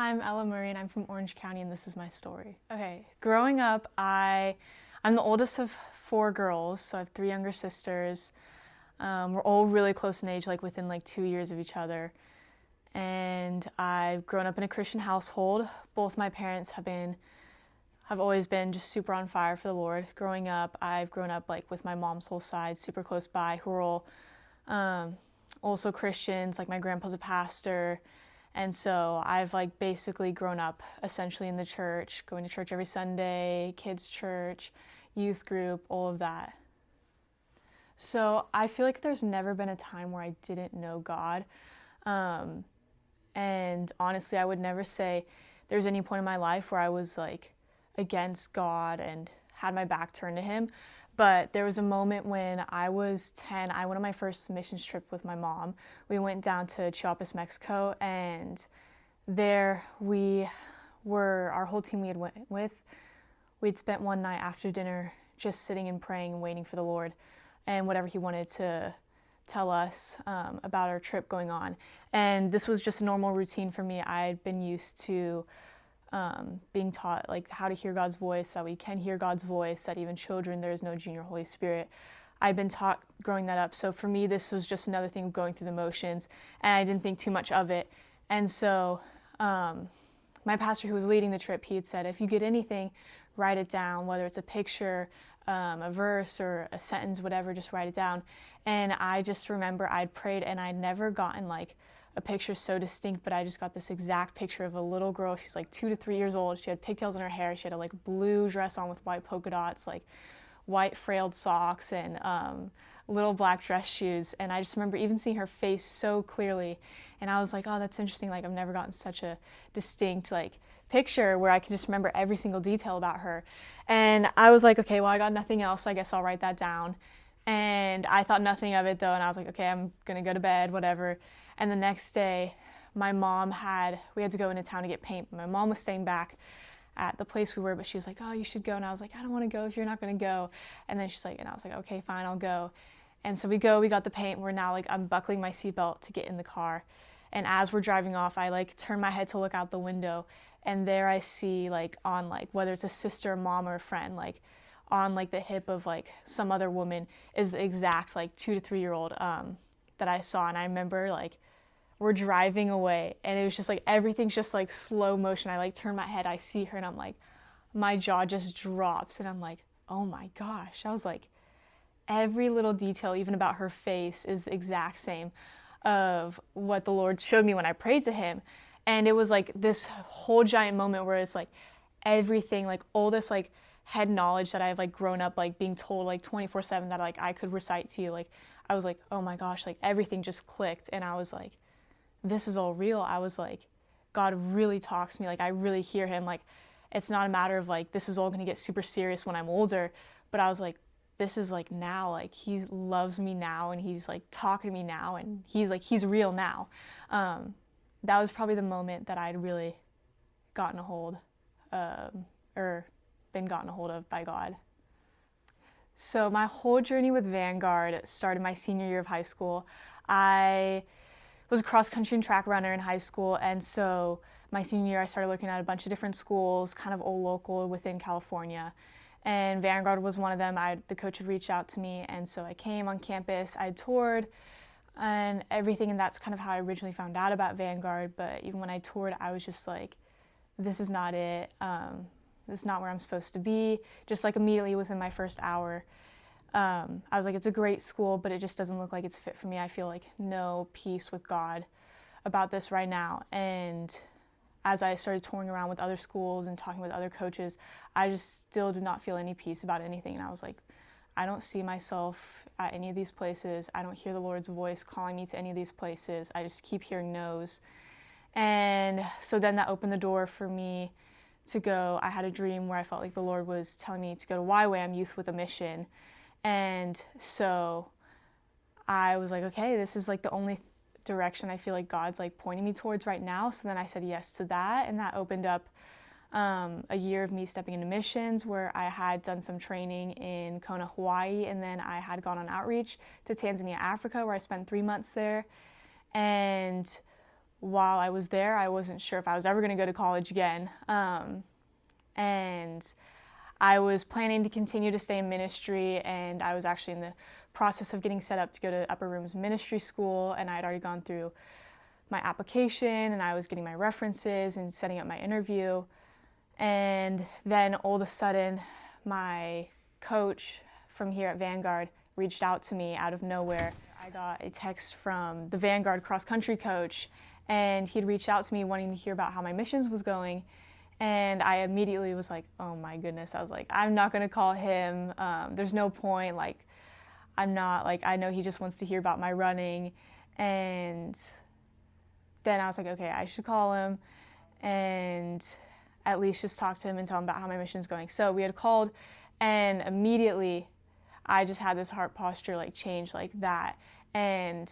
Hi, I'm Ella Murray and I'm from Orange County and this is my story. Okay, growing up, I'm the oldest of four girls, so I have three younger sisters. We're all really close in age, like within like 2 years of each other. And I've grown up in a Christian household. Both my parents have always been just super on fire for the Lord. Growing up, I've grown up like with my mom's whole side, super close by, who are all um, also Christians. Like my grandpa's a pastor. And so I've like basically grown up essentially in the church, going to church every Sunday, kids' church, youth group, all of that. So I feel like there's never been a time where I didn't know God. Um, and honestly, I would never say there's any point in my life where I was like against God and had my back turned to Him. But there was a moment when I was 10, I went on my first missions trip with my mom. We went down to Chiapas, Mexico, and there our whole team we had went with, we'd spent one night after dinner just sitting and praying and waiting for the Lord and whatever He wanted to tell us about our trip going on. And this was just a normal routine for me. I had been used to being taught like how to hear God's voice, that we can hear God's voice, that even children, there is no junior Holy Spirit. I'd been taught growing that up. So for me, this was just another thing of going through the motions, and I didn't think too much of it. And so my pastor who was leading the trip, he had said, if you get anything, write it down, whether it's a picture, a verse or a sentence, whatever, just write it down. And I just remember I'd prayed and I'd never gotten like a picture so distinct, but I just got this exact picture of a little girl. She's like 2 to 3 years old. She had pigtails in her hair. She had a like blue dress on with white polka dots, like white frayed socks and little black dress shoes. And I just remember even seeing her face so clearly. And I was like, oh, that's interesting. Like I've never gotten such a distinct like picture where I can just remember every single detail about her. And I was like, okay, well, I got nothing else, so I guess I'll write that down. And I thought nothing of it though, and I was like, okay, I'm gonna go to bed, whatever. And the next day, we had to go into town to get paint. My mom was staying back at the place we were, but she was like, oh, you should go. And I was like, I don't want to go if you're not going to go. And then I was like, okay, fine, I'll go. And so we got the paint. We're now like unbuckling my seatbelt to get in the car. And as we're driving off, I like turn my head to look out the window. And there I see like on like, whether it's a sister, mom, or a friend, like on like the hip of like some other woman is the exact like 2 to 3 year old that I saw. And I remember like, we're driving away and it was just like everything's just like slow motion. I like turn my head, I see her, and I'm like, my jaw just drops and I'm like, oh my gosh. I was like, every little detail even about her face is the exact same of what the Lord showed me when I prayed to Him. And it was like this whole giant moment where it's like everything, like all this like head knowledge that I've like grown up like being told like 24/7 that like I could recite to you, like I was like, oh my gosh, like everything just clicked. And I was like, this is all real. I was like, God really talks to me. Like I really hear Him. Like it's not a matter of like, this is all going to get super serious when I'm older. But I was like, this is like now, like He loves me now and He's like talking to me now and He's real now. That was probably the moment that I'd really gotten a hold or been gotten a hold of by God. So my whole journey with Vanguard started my senior year of high school. I was a cross country and track runner in high school, and so my senior year I started looking at a bunch of different schools, kind of all local within California, and Vanguard was one of them. The coach had reached out to me, and so I came on campus. I toured and everything, and that's kind of how I originally found out about Vanguard. But even when I toured, I was just like, this is not it. This is not where I'm supposed to be. Just like immediately within my first hour, I was like, it's a great school, but it just doesn't look like it's fit for me. I feel like no peace with God about this right now. And as I started touring around with other schools and talking with other coaches, I just still did not feel any peace about anything. And I was like, I don't see myself at any of these places. I don't hear the Lord's voice calling me to any of these places. I just keep hearing no's. And so then that opened the door for me to go. I had a dream where I felt like the Lord was telling me to go to YWAM, Youth with a Mission. And so I was like, okay, this is like the only direction I feel like God's like pointing me towards right now. So then I said yes to that, and that opened up a year of me stepping into missions, where I had done some training in Kona, Hawaii, and then I had gone on outreach to Tanzania, Africa, where I spent 3 months there. And while I was there, I wasn't sure if I was ever going to go to college again. And I was planning to continue to stay in ministry, and I was actually in the process of getting set up to go to Upper Rooms Ministry School, and I had already gone through my application, and I was getting my references and setting up my interview. And then all of a sudden, my coach from here at Vanguard reached out to me out of nowhere. I got a text from the Vanguard cross-country coach, and he'd reached out to me wanting to hear about how my missions was going. And I immediately was like, oh my goodness. I was like, I'm not going to call him. There's no point. Like, I'm not, like, I know he just wants to hear about my running. And then I was like, okay, I should call him and at least just talk to him and tell him about how my mission's going. So we had called, and immediately I just had this heart posture like change like that. And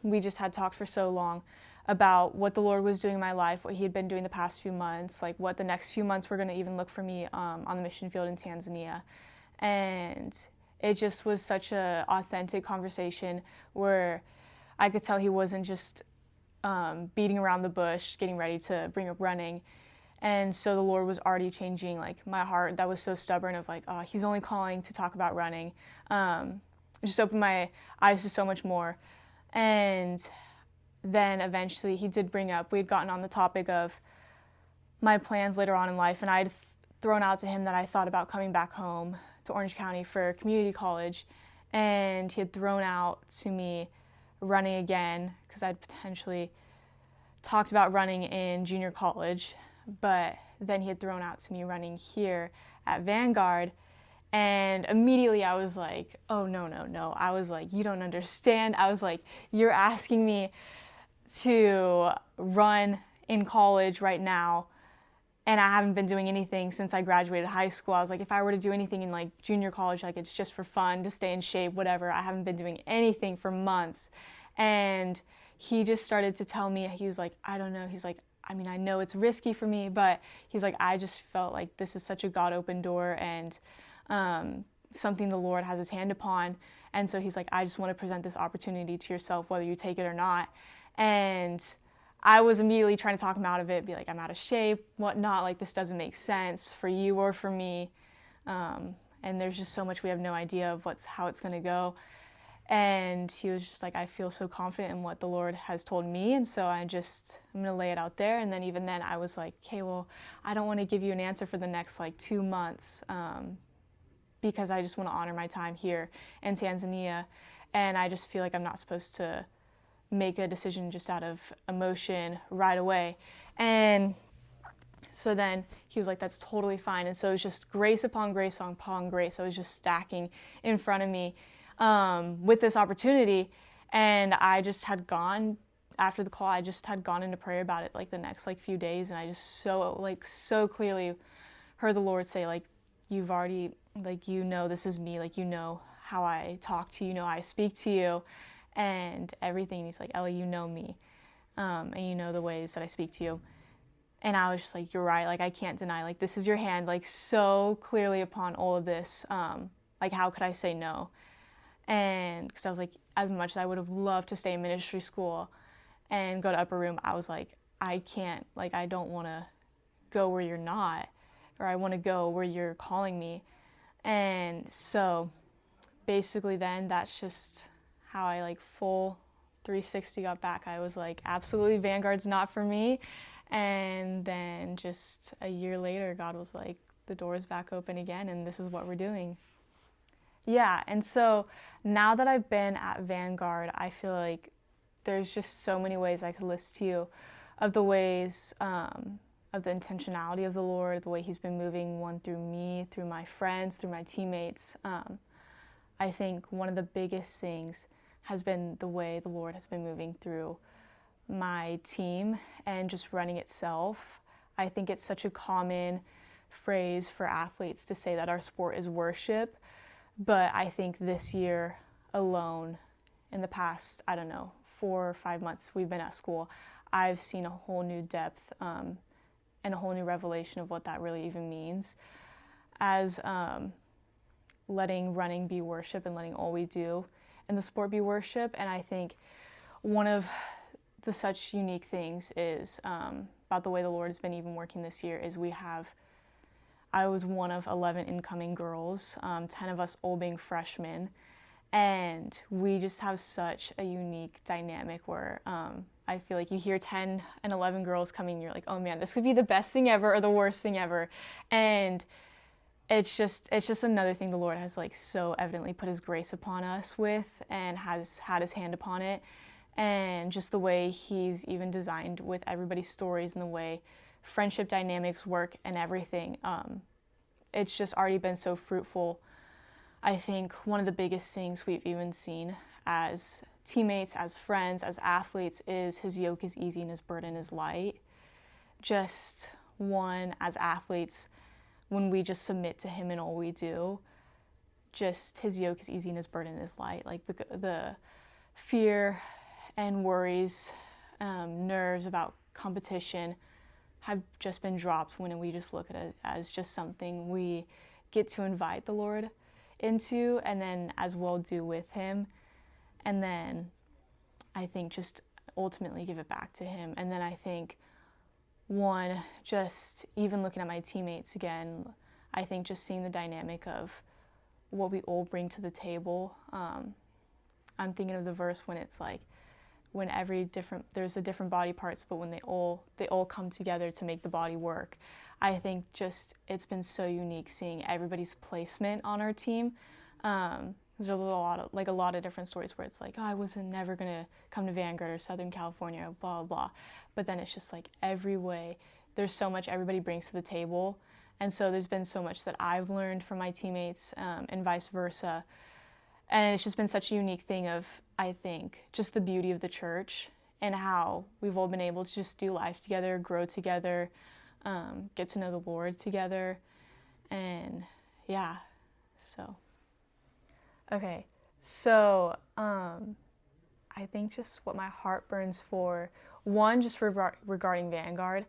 we just had talked for so long about what the Lord was doing in my life, what he had been doing the past few months, like what the next few months were going to even look for me on the mission field in Tanzania. And it just was such a authentic conversation where I could tell he wasn't just beating around the bush, getting ready to bring up running. And so the Lord was already changing like my heart that was so stubborn of like, oh, he's only calling to talk about running. Just opened my eyes to so much more. And then eventually he did bring up, we had gotten on the topic of my plans later on in life, and I'd thrown out to him that I thought about coming back home to Orange County for community college. And he had thrown out to me running again because I'd potentially talked about running in junior college, but then he had thrown out to me running here at Vanguard. And immediately I was like, oh, no, no, no. I was like, you don't understand. I was like, you're asking me to run in college right now, and I haven't been doing anything since I graduated high school. I was like, if I were to do anything in like junior college, like it's just for fun, to stay in shape, whatever. I haven't been doing anything for months. And he just started to tell me, he was like, I don't know. He's like, I mean, I know it's risky for me, but he's like, I just felt like this is such a God-opened door and something the Lord has his hand upon. And so he's like, I just want to present this opportunity to yourself, whether you take it or not. And I was immediately trying to talk him out of it, be like, I'm out of shape, whatnot, like this doesn't make sense for you or for me. And there's just so much we have no idea of how it's going to go. And he was just like, I feel so confident in what the Lord has told me, and so I'm going to lay it out there. And then even then I was like, okay, well, I don't want to give you an answer for the next like 2 months because I just want to honor my time here in Tanzania. And I just feel like I'm not supposed to make a decision just out of emotion right away. And so then he was like, that's totally fine. And so it was just grace upon grace upon grace. So it was just stacking in front of me with this opportunity. And I just had gone, after the call, I just had gone into prayer about it like the next like few days. And I just so clearly heard the Lord say, like, you've already, like, you know, this is me, like, you know how I talk to you, you know how I speak to you and everything. And he's like, Ellie, you know me, and you know the ways that I speak to you. And I was just like, you're right, like, I can't deny, like, this is your hand, like, so clearly upon all of this, like, how could I say no? And because I was like, as much as I would have loved to stay in ministry school and go to Upper Room, I was like, I can't, like, I don't want to go where you're not, or I want to go where you're calling me. And so basically then that's just how I like full 360 got back. I was like, absolutely, Vanguard's not for me. And then just a year later, God was like, the door's back open again, and this is what we're doing. Yeah, and so now that I've been at Vanguard, I feel like there's just so many ways I could list to you of the ways, of the intentionality of the Lord, the way he's been moving one through me, through my friends, through my teammates. I think one of the biggest things has been the way the Lord has been moving through my team and just running itself. I think it's such a common phrase for athletes to say that our sport is worship, but I think this year alone, in the past, 4 or 5 months we've been at school, I've seen a whole new depth and a whole new revelation of what that really even means, as letting running be worship and letting all we do in the sport be worship. And I think one of the such unique things is about the way the Lord has been even working this year is I was one of 11 incoming girls, 10 of us all being freshmen, and we just have such a unique dynamic where I feel like you hear 10 and 11 girls coming and you're like, oh man, this could be the best thing ever or the worst thing ever. And it's just another thing the Lord has like so evidently put his grace upon us with and has had his hand upon it. And just the way he's even designed with everybody's stories and the way friendship dynamics work and everything. It's just already been so fruitful. I think one of the biggest things we've even seen as teammates, as friends, as athletes is his yoke is easy and his burden is light. Just one, as athletes, when we just submit to him in all we do, just his yoke is easy and his burden is light. Like the fear and worries, nerves about competition have just been dropped when we just look at it as just something we get to invite the Lord into and then as well do with him. And then I think just ultimately give it back to him. And then I think one, just even looking at my teammates again, I think just seeing the dynamic of what we all bring to the table. I'm thinking of the verse when it's like, when there's a different body parts, but when they all come together to make the body work. I think just it's been so unique seeing everybody's placement on our team. There's a lot of different stories where it's like, oh, I wasn't never gonna come to Vanguard or Southern California, blah blah blah. But then it's just like every way, there's so much everybody brings to the table, and so there's been so much that I've learned from my teammates and vice versa. And it's just been such a unique thing of, I think, just the beauty of the church and how we've all been able to just do life together, grow together, get to know the Lord together. And yeah, so. Okay, so I think just what my heart burns for, one, just regarding Vanguard,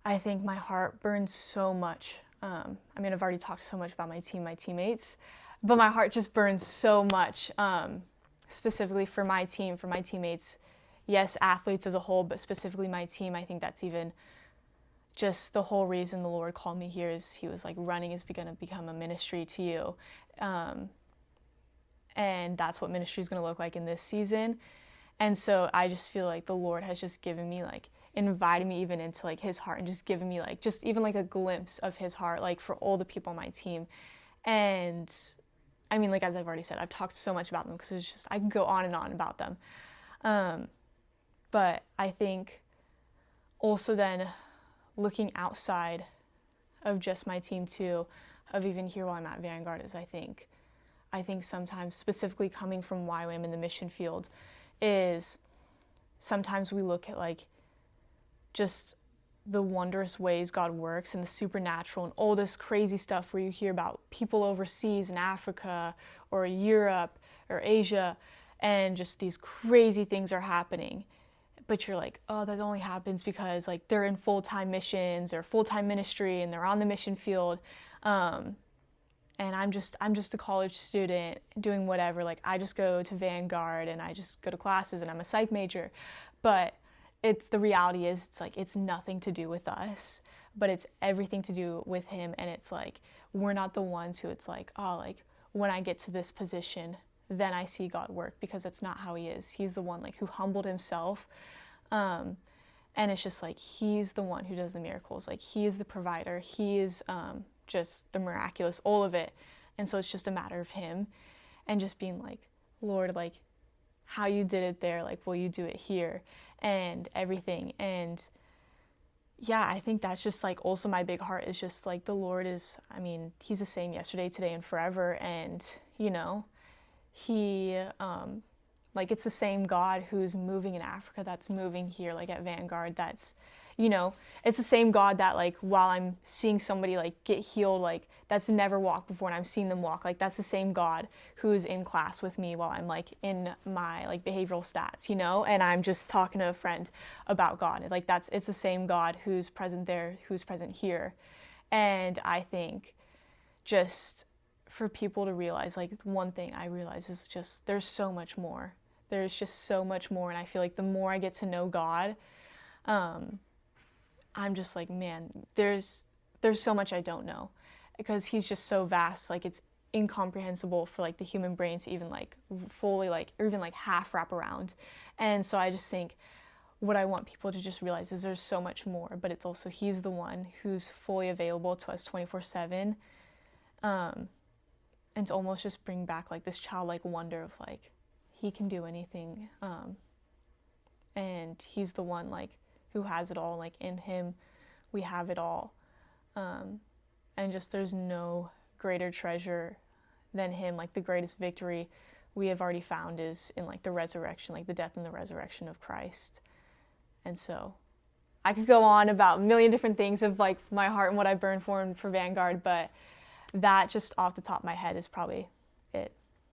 I think my heart burns so much. I've already talked so much about my team, my teammates, but my heart just burns so much, specifically for my team, for my teammates. Yes, athletes as a whole, but specifically my team. I think that's even just the whole reason the Lord called me here is he was like, running is going to become a ministry to you. And that's what ministry is going to look like in this season. And so I just feel like the Lord has just given me like, invited me even into like his heart and just given me like, just even like a glimpse of his heart, like for all the people on my team. And I mean, like, as I've already said, I've talked so much about them because it's just, I can go on and on about them. But I think also then looking outside of just my team too, of even here while I'm at Vanguard is I think sometimes, specifically coming from YWAM in the mission field, is sometimes we look at like just the wondrous ways God works and the supernatural and all this crazy stuff where you hear about people overseas in Africa or Europe or Asia and just these crazy things are happening. But you're like, oh, that only happens because like they're in full-time missions or full-time ministry and they're on the mission field. And I'm just a college student doing whatever. Like I just go to Vanguard and I just go to classes and I'm a psych major. But the reality is it's like it's nothing to do with us, but it's everything to do with him. And it's like we're not the ones who it's like, oh, like when I get to this position, then I see God work, because that's not how he is. He's the one like who humbled himself. And it's just like he's the one who does the miracles. Like he is the provider. He is just the miraculous, all of it. And so it's just a matter of him and just being like, Lord, like how you did it there, like will you do it here and everything. And yeah, I think that's just like also my big heart is just like the Lord is, I mean, he's the same yesterday, today, and forever. And you know, he like it's the same God who's moving in Africa that's moving here like at Vanguard. That's, you know, it's the same God that like while I'm seeing somebody like get healed, like that's never walked before and I'm seeing them walk, like that's the same God who's in class with me while I'm like in my like behavioral stats, you know, and I'm just talking to a friend about God. Like it's the same God who's present there, who's present here. And I think just for people to realize, like one thing I realize is just there's so much more there's just so much more, and I feel like the more I get to know God, I'm just like, man, there's so much I don't know, because he's just so vast, like it's incomprehensible for like the human brain to even like fully like or even like half wrap around. And so I just think what I want people to just realize is there's so much more, but it's also he's the one who's fully available to us 24/7. And to almost just bring back like this childlike wonder of like he can do anything, and he's the one like who has it all, like in him we have it all, and just there's no greater treasure than him. Like the greatest victory we have already found is in like the resurrection, like the death and the resurrection of Christ. And so I could go on about a million different things of like my heart and what I burn for and for Vanguard, but that just off the top of my head is probably